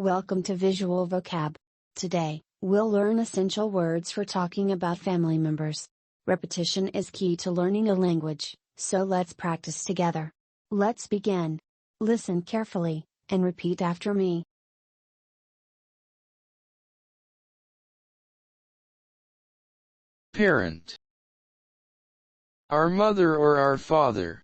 Welcome to Visual Vocab. Today, we'll learn essential words for talking about family members. Repetition is key to learning a language, so let's practice together. Let's begin. Listen carefully, and repeat after me. Parent. Our mother or our father.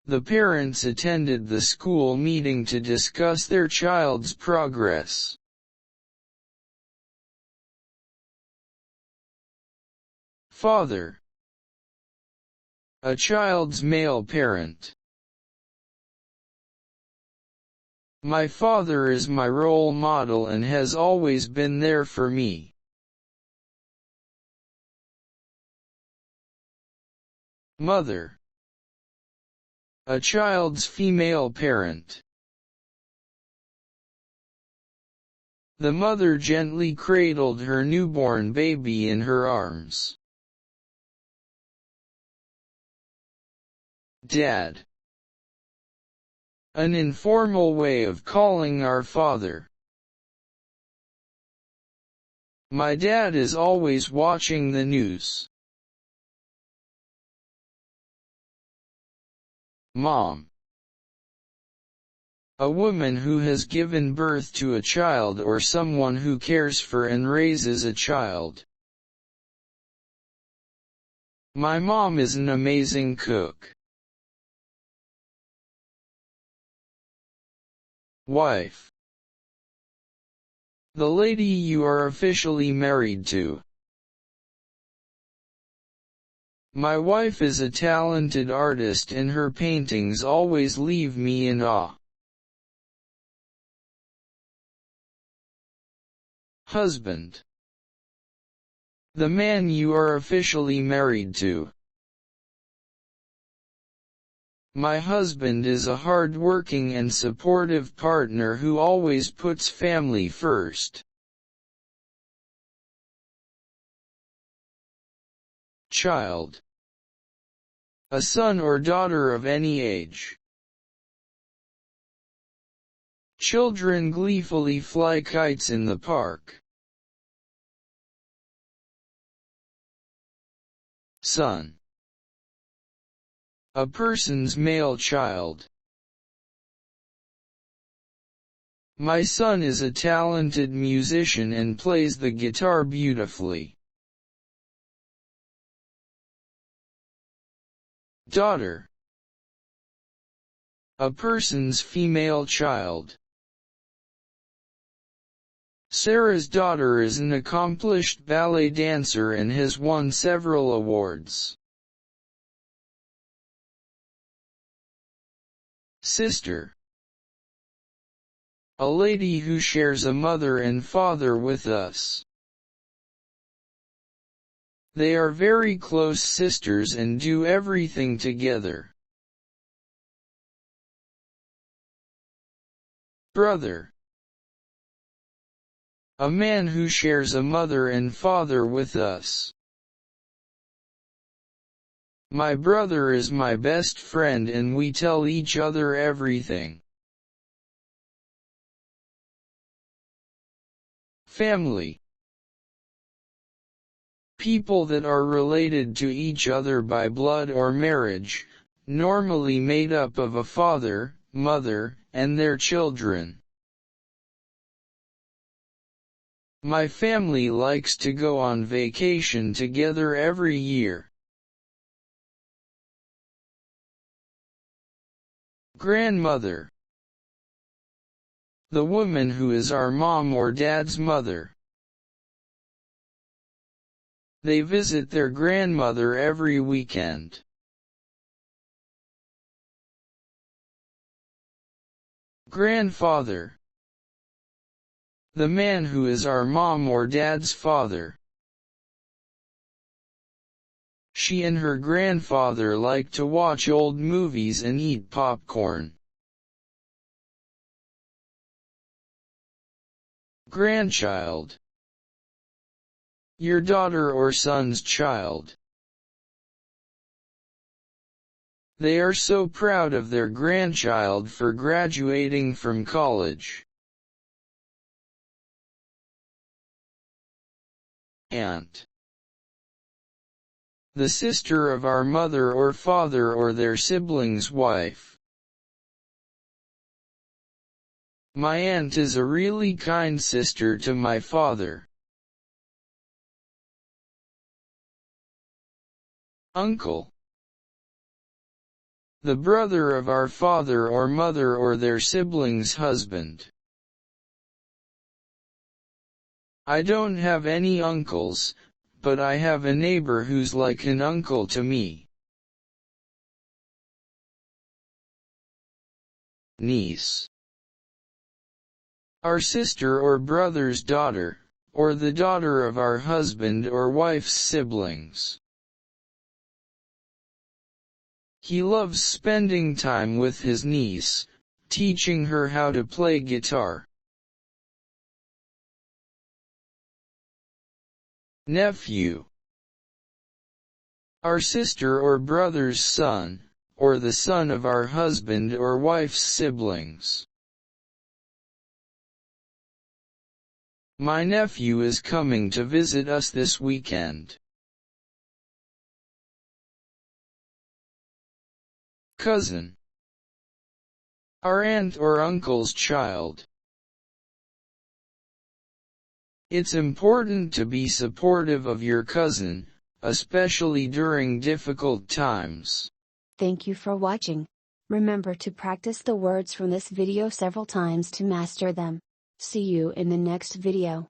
The parents attended the school meeting to discuss their child's progress. Father. A child's male parent. My father is my role model and has always been there for me. Mother. A child's female parent. The mother gently cradled her newborn baby in her arms. Dad. An informal way of calling our father. My dad is always watching the news. Mom. A woman who has given birth to a child or someone who cares for and raises a child. My mom is an amazing cook. Wife. The lady you are officially married to. My wife is a talented artist and her paintings always leave me in awe. Husband. The man you are officially married to. My husband is a hard-working and supportive partner who always puts family first. Child. A son or daughter of any age. Children gleefully fly kites in the park. Son. A person's male child. My son is a talented musician and plays the guitar beautifully. Daughter. A person's female child. Sarah's daughter is an accomplished ballet dancer and has won several awards. Sister. A lady who shares a mother and father with us. They are very close sisters and do everything together. Brother. A man who shares a mother and father with us. My brother is my best friend and we tell each other everything. Family. People that are related to each other by blood or marriage, normally made up of a father, mother, and their children. My family likes to go on vacation together every year. Grandmother. The woman who is our mom or dad's mother. They visit their grandmother every weekend. Grandfather. The man who is our mom or dad's father. She and her grandfather like to watch old movies and eat popcorn. Grandchild. Your daughter or son's child. They are so proud of their grandchild for graduating from college. Aunt. The sister of our mother or father or their sibling's wife. My aunt is a really kind sister to my father. Uncle. The brother of our father or mother or their sibling's husband. I don't have any uncles, but I have a neighbor who's like an uncle to me. Niece. Our sister or brother's daughter, or the daughter of our husband or wife's siblings. He loves spending time with his niece, teaching her how to play guitar. Nephew. Our sister or brother's son, or the son of our husband or wife's siblings. My nephew is coming to visit us this weekend. Cousin. Our aunt or uncle's child. It's important to be supportive of your cousin, especially during difficult times. Thank you for watching. Remember to practice the words from this video several times to master them. See you in the next video.